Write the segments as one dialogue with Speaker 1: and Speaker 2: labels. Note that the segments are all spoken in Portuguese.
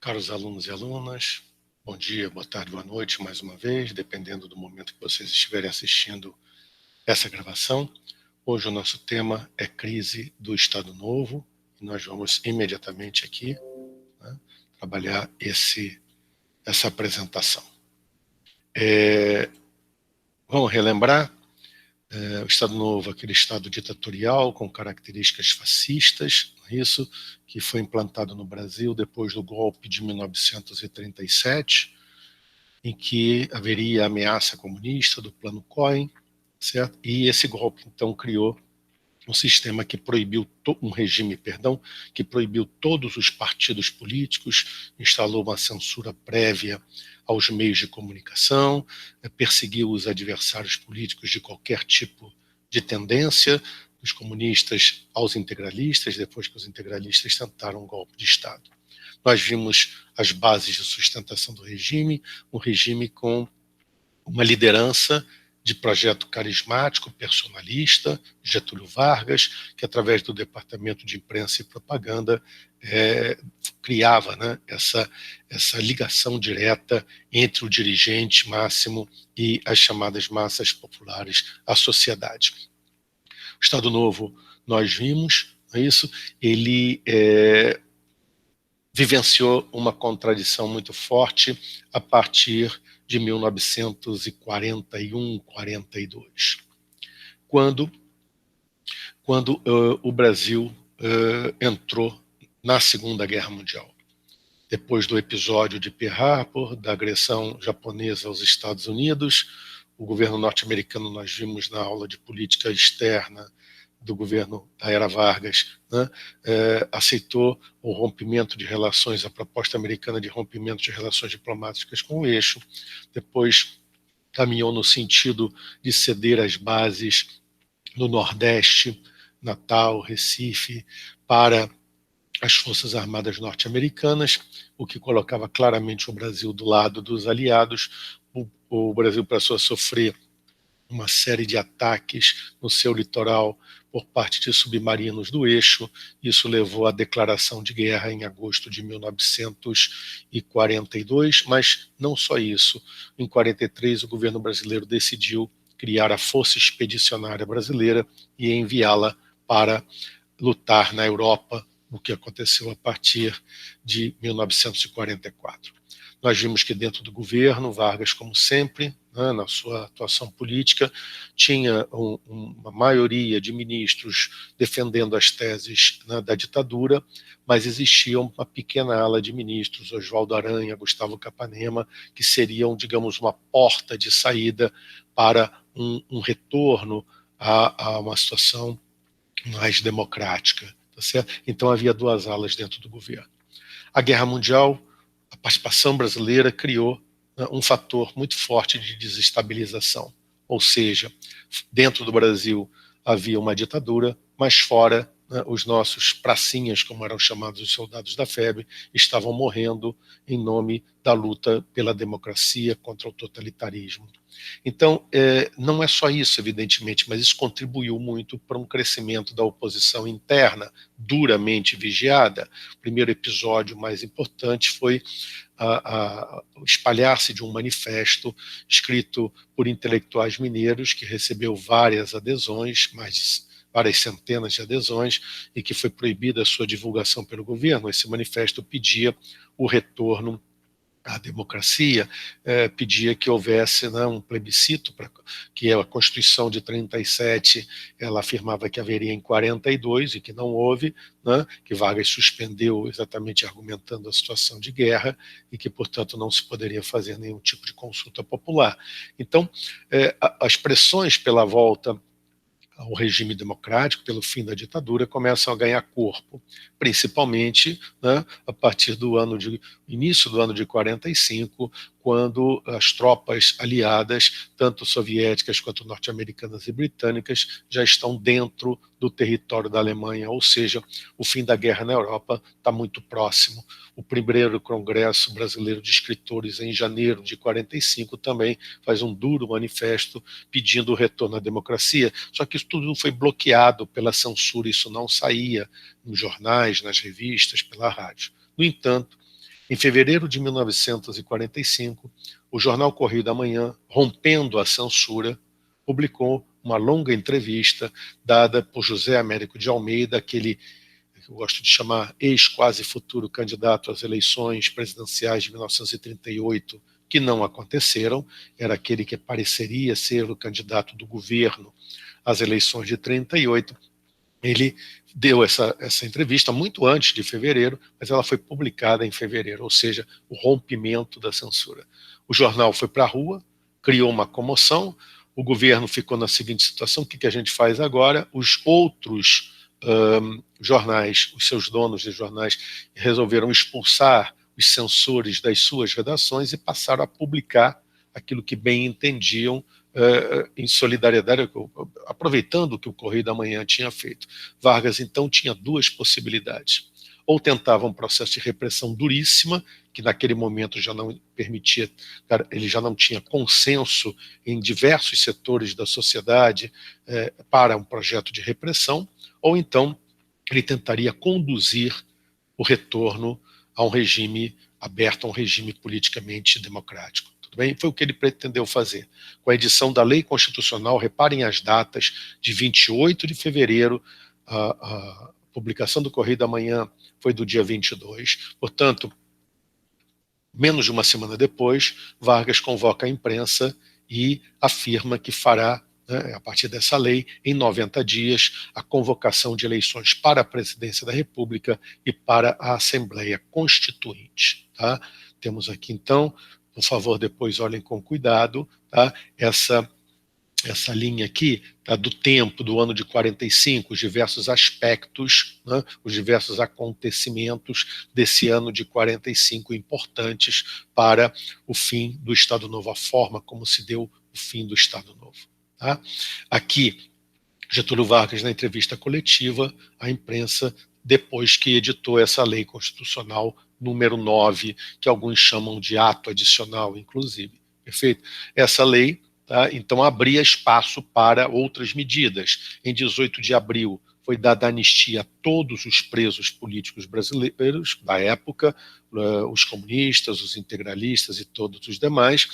Speaker 1: Caros alunos e alunas, bom dia, boa tarde, boa noite mais uma vez, dependendo do momento que vocês estiverem assistindo essa gravação. Hoje o nosso tema é crise do Estado Novo e nós vamos imediatamente aqui, trabalhar essa apresentação. Vamos relembrar o Estado Novo, aquele Estado ditatorial com características fascistas, isso que foi implantado no Brasil depois do golpe de 1937, em que haveria ameaça comunista do Plano Cohen, certo? E esse golpe então criou um sistema que proibiu um regime, que proibiu todos os partidos políticos, instalou uma censura prévia aos meios de comunicação, perseguiu os adversários políticos de qualquer tipo de tendência, dos comunistas aos integralistas, depois que os integralistas tentaram um golpe de Estado. Nós vimos as bases de sustentação do regime, um regime com uma liderança de projeto carismático, personalista, Getúlio Vargas, que através do Departamento de Imprensa e Propaganda criava, essa ligação direta entre o dirigente máximo e as chamadas massas populares, a sociedade. O Estado Novo, nós vimos, isso, ele vivenciou uma contradição muito forte a partir de 1941, 42, quando o Brasil entrou na Segunda Guerra Mundial. Depois do episódio de Pearl Harbor, da agressão japonesa aos Estados Unidos, o governo norte-americano, nós vimos na aula de política externa do governo da era Vargas, aceitou o rompimento de relações, a proposta americana de rompimento de relações diplomáticas com o eixo, depois caminhou no sentido de ceder as bases no Nordeste, Natal, Recife, para as Forças Armadas norte-americanas, o que colocava claramente o Brasil do lado dos aliados. O Brasil passou a sofrer uma série de ataques no seu litoral por parte de submarinos do eixo. Isso levou à declaração de guerra em agosto de 1942, mas não só isso. Em 43, o governo brasileiro decidiu criar a Força Expedicionária Brasileira e enviá-la para lutar na Europa, o que aconteceu a partir de 1944. Nós vimos que dentro do governo, Vargas, como sempre, na sua atuação política, tinha uma maioria de ministros defendendo as teses da ditadura, mas existia uma pequena ala de ministros, Oswaldo Aranha, Gustavo Capanema, que seriam, digamos, uma porta de saída para um retorno a uma situação mais democrática. Tá certo? Então havia duas alas dentro do governo. A Guerra Mundial, a participação brasileira criou um fator muito forte de desestabilização, ou seja, dentro do Brasil havia uma ditadura, mas fora os nossos pracinhas, como eram chamados os soldados da FEB, estavam morrendo em nome da luta pela democracia contra o totalitarismo. Então, não é só isso, evidentemente, mas isso contribuiu muito para um crescimento da oposição interna, duramente vigiada. O primeiro episódio mais importante foi o espalhar-se de um manifesto escrito por intelectuais mineiros, que recebeu várias adesões, várias centenas de adesões, e que foi proibida a sua divulgação pelo governo. Esse manifesto pedia o retorno à democracia, pedia que houvesse um plebiscito, que a Constituição de 37, ela afirmava que haveria em 42 e que não houve, que Vargas suspendeu exatamente argumentando a situação de guerra e que, portanto, não se poderia fazer nenhum tipo de consulta popular. Então, as pressões pela volta ao regime democrático, pelo fim da ditadura, começam a ganhar corpo, principalmente a partir do início do ano de 45, quando as tropas aliadas, tanto soviéticas quanto norte-americanas e britânicas, já estão dentro do território da Alemanha, ou seja, o fim da guerra na Europa está muito próximo. O primeiro Congresso Brasileiro de Escritores, em janeiro de 45, também faz um duro manifesto pedindo o retorno à democracia, só que isso tudo foi bloqueado pela censura, isso não saía nos jornais, nas revistas, pela rádio. No entanto, Em fevereiro de 1945, o jornal Correio da Manhã, rompendo a censura, publicou uma longa entrevista dada por José Américo de Almeida, aquele que eu gosto de chamar ex-quase futuro candidato às eleições presidenciais de 1938, que não aconteceram, era aquele que pareceria ser o candidato do governo às eleições de 38. Ele deu essa entrevista muito antes de fevereiro, mas ela foi publicada em fevereiro, ou seja, o rompimento da censura. O jornal foi para a rua, criou uma comoção, o governo ficou na seguinte situação: o que a gente faz agora? Os outros jornais, os seus donos de jornais, resolveram expulsar os censores das suas redações e passaram a publicar aquilo que bem entendiam, em solidariedade, aproveitando o que o Correio da Manhã tinha feito. Vargas, então, tinha duas possibilidades. Ou tentava um processo de repressão duríssima, que naquele momento já não permitia, ele já não tinha consenso em diversos setores da sociedade para um projeto de repressão, ou então ele tentaria conduzir o retorno a um regime aberto, a um regime politicamente democrático. Tudo bem? Foi o que ele pretendeu fazer. Com a edição da Lei Constitucional, reparem as datas, de 28 de fevereiro, a publicação do Correio da Manhã foi do dia 22, portanto, menos de uma semana depois, Vargas convoca a imprensa e afirma que fará, a partir dessa lei, em 90 dias, a convocação de eleições para a presidência da República e para a Assembleia Constituinte. Tá? Temos aqui, então, por favor, depois olhem com cuidado, tá? Essa linha aqui, tá, do tempo do ano de 45, os diversos aspectos, né, os diversos acontecimentos desse ano de 45 importantes para o fim do Estado Novo, a forma como se deu o fim do Estado Novo. Tá? Aqui, Getúlio Vargas, na entrevista coletiva à imprensa, depois que editou essa lei constitucional número 9, que alguns chamam de ato adicional, inclusive. Perfeito? Essa lei, tá, então, abria espaço para outras medidas. Em 18 de abril, foi dada anistia a todos os presos políticos brasileiros da época, os comunistas, os integralistas e todos os demais.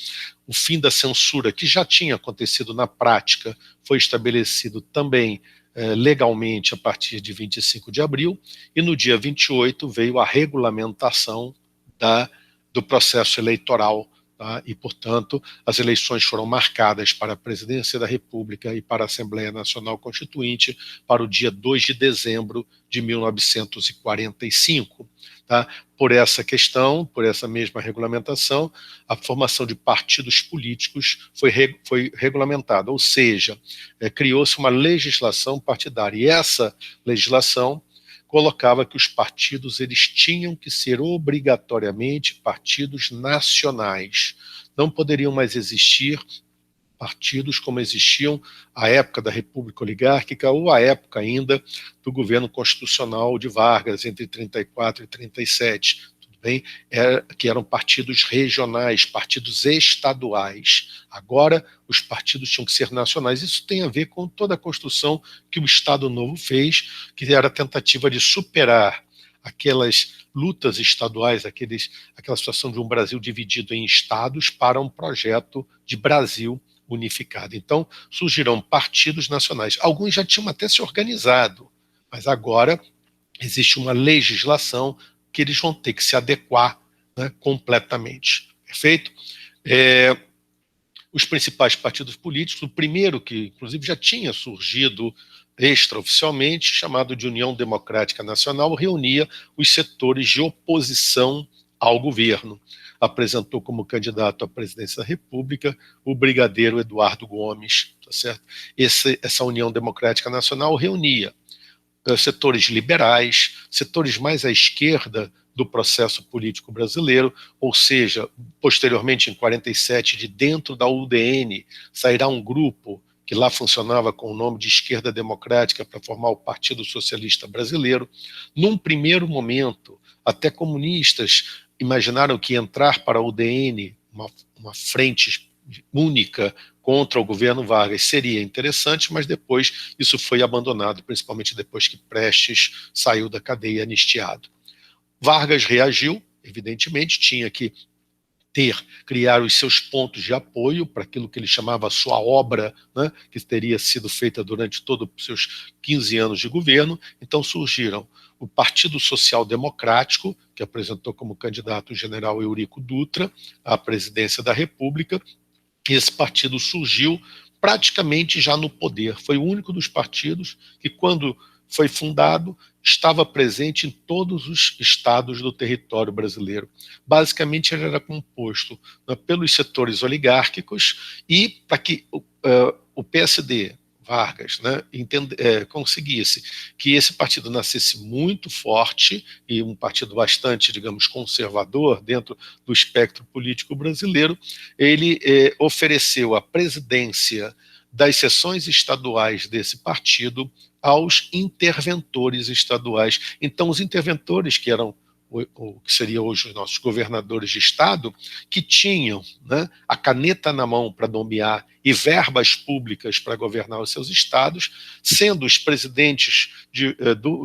Speaker 1: O fim da censura, que já tinha acontecido na prática, foi estabelecido também legalmente a partir de 25 de abril, e no dia 28 veio a regulamentação do processo eleitoral. Tá? E, portanto, as eleições foram marcadas para a Presidência da República e para a Assembleia Nacional Constituinte para o dia 2 de dezembro de 1945. Tá? Por essa questão, por essa mesma regulamentação, a formação de partidos políticos foi regulamentada, ou seja, criou-se uma legislação partidária. E essa legislação colocava que os partidos eles tinham que ser obrigatoriamente partidos nacionais. Não poderiam mais existir partidos como existiam à época da República Oligárquica ou à época ainda do governo constitucional de Vargas, entre 34 e 37. Bem, que eram partidos regionais, partidos estaduais. Agora, os partidos tinham que ser nacionais. Isso tem a ver com toda a construção que o Estado Novo fez, que era a tentativa de superar aquelas lutas estaduais, aquela situação de um Brasil dividido em estados para um projeto de Brasil unificado. Então, surgirão partidos nacionais. Alguns já tinham até se organizado, mas agora existe uma legislação que eles vão ter que se adequar, né, completamente. Perfeito? Os principais partidos políticos, o primeiro que, inclusive, já tinha surgido extraoficialmente, chamado de União Democrática Nacional, reunia os setores de oposição ao governo. Apresentou como candidato à presidência da República o brigadeiro Eduardo Gomes. Tá certo? Essa União Democrática Nacional reunia setores liberais, setores mais à esquerda do processo político brasileiro, ou seja, posteriormente, em 47, de dentro da UDN, sairá um grupo que lá funcionava com o nome de Esquerda Democrática para formar o Partido Socialista Brasileiro. Num primeiro momento, até comunistas imaginaram que entrar para a UDN, uma frente única contra o governo Vargas, seria interessante, mas depois isso foi abandonado, principalmente depois que Prestes saiu da cadeia anistiado. Vargas reagiu, evidentemente, tinha que criar os seus pontos de apoio para aquilo que ele chamava a sua obra, né, que teria sido feita durante todos os seus 15 anos de governo. Então surgiram o Partido Social Democrático, que apresentou como candidato o general Eurico Dutra à presidência da República, e esse partido surgiu praticamente já no poder. Foi o único dos partidos que, quando foi fundado, estava presente em todos os estados do território brasileiro. Basicamente, ele era composto, né, pelos setores oligárquicos, e para que o PSD, Vargas, né, conseguisse que esse partido nascesse muito forte, e um partido bastante, digamos, conservador dentro do espectro político brasileiro, ele ofereceu a presidência das seções estaduais desse partido aos interventores estaduais. Então, os interventores, que eram o que seria hoje os nossos governadores de estado, que tinham, né, a caneta na mão para nomear e verbas públicas para governar os seus estados, sendo os presidentes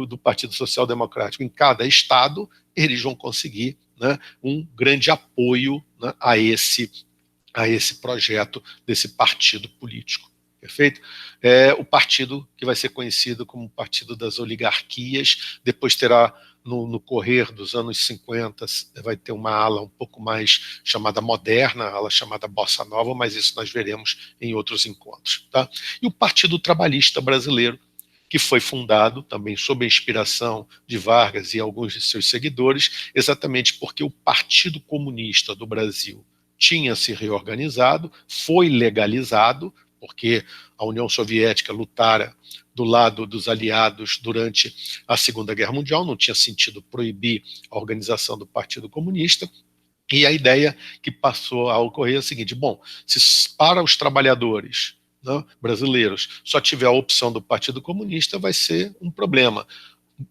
Speaker 1: do Partido Social Democrático em cada estado, eles vão conseguir, né, um grande apoio, né, a esse projeto desse partido político. Perfeito? É o partido que vai ser conhecido como Partido das Oligarquias, depois terá, no correr dos anos 50, vai ter uma ala um pouco mais chamada moderna, a ala chamada Bossa Nova, mas isso nós veremos em outros encontros. Tá? E o Partido Trabalhista Brasileiro, que foi fundado também sob a inspiração de Vargas e alguns de seus seguidores, exatamente porque o Partido Comunista do Brasil tinha se reorganizado, foi legalizado, porque a União Soviética lutara do lado dos aliados durante a Segunda Guerra Mundial, não tinha sentido proibir a organização do Partido Comunista, e a ideia que passou a ocorrer é a seguinte: bom, se para os trabalhadores, né, brasileiros só tiver a opção do Partido Comunista, vai ser um problema.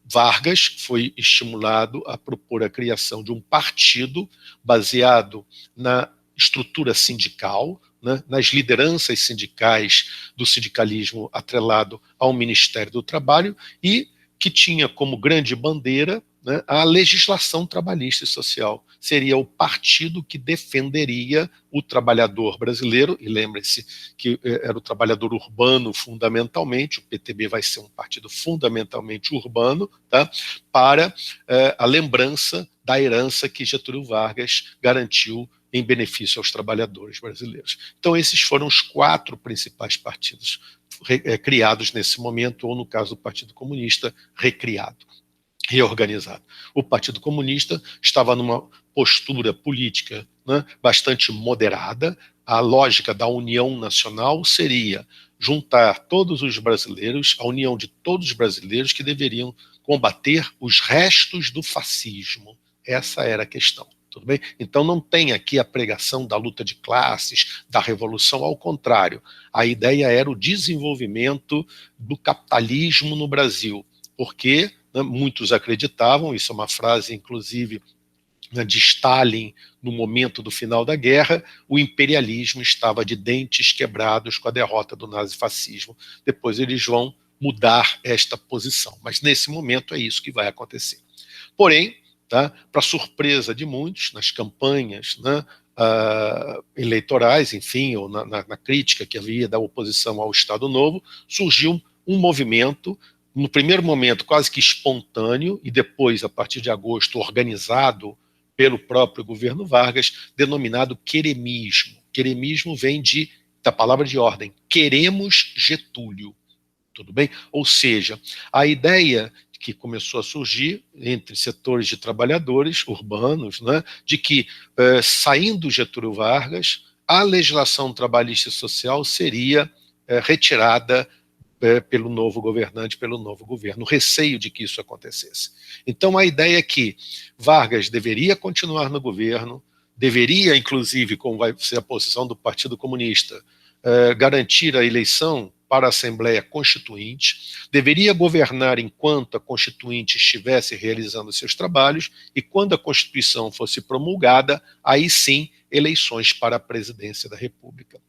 Speaker 1: Vargas foi estimulado a propor a criação de um partido baseado na estrutura sindical, né, nas lideranças sindicais do sindicalismo atrelado ao Ministério do Trabalho, e que tinha como grande bandeira, né, a legislação trabalhista e social. Seria o partido que defenderia o trabalhador brasileiro, e lembre-se que era o trabalhador urbano fundamentalmente, o PTB vai ser um partido fundamentalmente urbano, tá, para a lembrança da herança que Getúlio Vargas garantiu em benefício aos trabalhadores brasileiros. Então, esses foram os 4 principais partidos criados nesse momento, ou no caso do Partido Comunista, recriado, reorganizado. O Partido Comunista estava numa postura política, né, bastante moderada. A lógica da união nacional seria juntar todos os brasileiros, a união de todos os brasileiros que deveriam combater os restos do fascismo. Essa era a questão. Tudo bem? Então não tem aqui a pregação da luta de classes, da revolução, ao contrário. A ideia era o desenvolvimento do capitalismo no Brasil, porque, né, muitos acreditavam, isso é uma frase inclusive, né, de Stalin no momento do final da guerra, o imperialismo estava de dentes quebrados com a derrota do nazifascismo. Depois eles vão mudar esta posição, mas nesse momento é isso que vai acontecer. Porém, tá, para surpresa de muitos, nas campanhas, né, eleitorais, enfim, ou na crítica que havia da oposição ao Estado Novo, surgiu um movimento, no primeiro momento quase que espontâneo, e depois, a partir de agosto, organizado pelo próprio governo Vargas, denominado queremismo. Queremismo vem da palavra de ordem, queremos Getúlio. Tudo bem? Ou seja, a ideia que começou a surgir entre setores de trabalhadores urbanos, né, de que, saindo Getúlio Vargas, a legislação trabalhista e social seria retirada pelo novo governante, pelo novo governo, o receio de que isso acontecesse. Então a ideia é que Vargas deveria continuar no governo, deveria, inclusive, como vai ser a posição do Partido Comunista, garantir a eleição para a Assembleia Constituinte, deveria governar enquanto a Constituinte estivesse realizando seus trabalhos, e quando a Constituição fosse promulgada, aí sim, eleições para a presidência da República.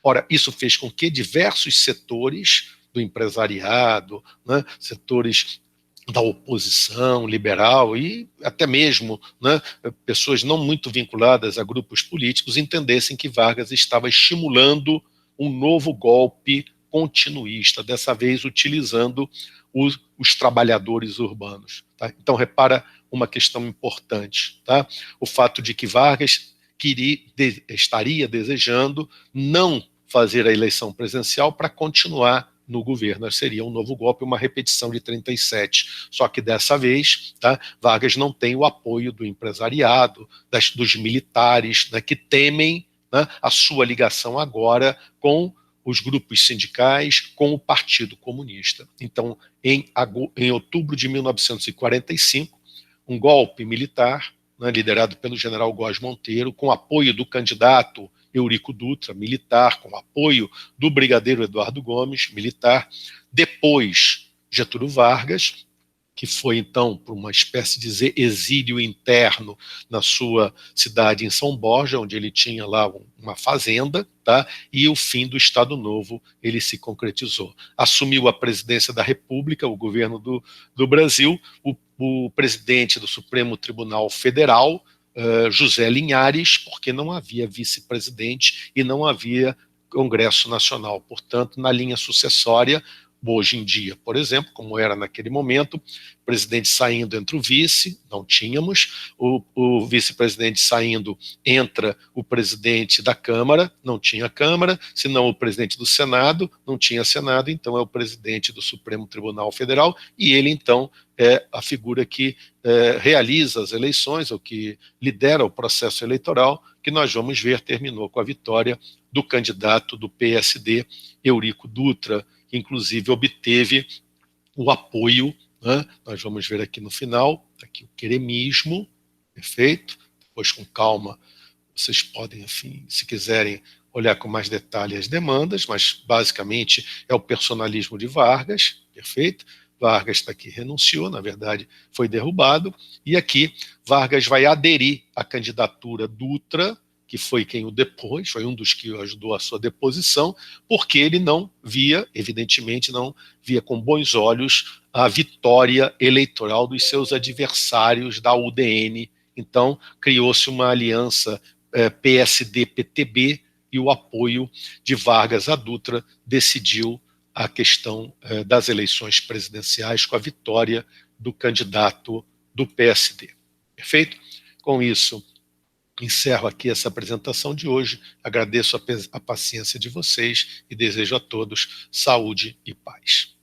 Speaker 1: Ora, isso fez com que diversos setores do empresariado, né, setores da oposição liberal e até mesmo, né, pessoas não muito vinculadas a grupos políticos entendessem que Vargas estava estimulando um novo golpe continuista, dessa vez utilizando os trabalhadores urbanos. Tá? Então, repara uma questão importante, tá? O fato de que Vargas estaria desejando não fazer a eleição presidencial para continuar no governo. Seria um novo golpe, uma repetição de 37. Só que dessa vez, tá, Vargas não tem o apoio do empresariado, dos militares, né, que temem, né, a sua ligação agora com os grupos sindicais, com o Partido Comunista. Então, em outubro de 1945, um golpe militar, né, liderado pelo general Góes Monteiro, com apoio do candidato Eurico Dutra, militar, com apoio do brigadeiro Eduardo Gomes, militar. Depois, Getúlio Vargas, que foi então para uma espécie de exílio interno na sua cidade em São Borja, onde ele tinha lá uma fazenda, tá? E o fim do Estado Novo ele se concretizou. Assumiu a presidência da República, o governo do Brasil, o presidente do Supremo Tribunal Federal, José Linhares, porque não havia vice-presidente e não havia Congresso Nacional. Portanto, na linha sucessória, hoje em dia, por exemplo, como era naquele momento, presidente saindo entra o vice, não tínhamos, o vice-presidente saindo entra o presidente da Câmara, não tinha Câmara, senão o presidente do Senado, não tinha Senado, então é o presidente do Supremo Tribunal Federal, e ele então é a figura que realiza as eleições, ou que lidera o processo eleitoral, que nós vamos ver terminou com a vitória do candidato do PSD, Eurico Dutra, que inclusive obteve o apoio, né? Nós vamos ver aqui no final, aqui o queremismo, perfeito? Depois, com calma, vocês podem, enfim, se quiserem, olhar com mais detalhe as demandas, mas basicamente é o personalismo de Vargas, perfeito? Vargas está aqui, renunciou, na verdade foi derrubado, e aqui Vargas vai aderir à candidatura Dutra, que foi quem o depôs, foi um dos que ajudou a sua deposição, porque ele não via, evidentemente, não via com bons olhos a vitória eleitoral dos seus adversários da UDN. Então, criou-se uma aliança PSD-PTB e o apoio de Vargas a Dutra decidiu a questão das eleições presidenciais com a vitória do candidato do PSD. Perfeito? Com isso, encerro aqui essa apresentação de hoje, agradeço a paciência de vocês e desejo a todos saúde e paz.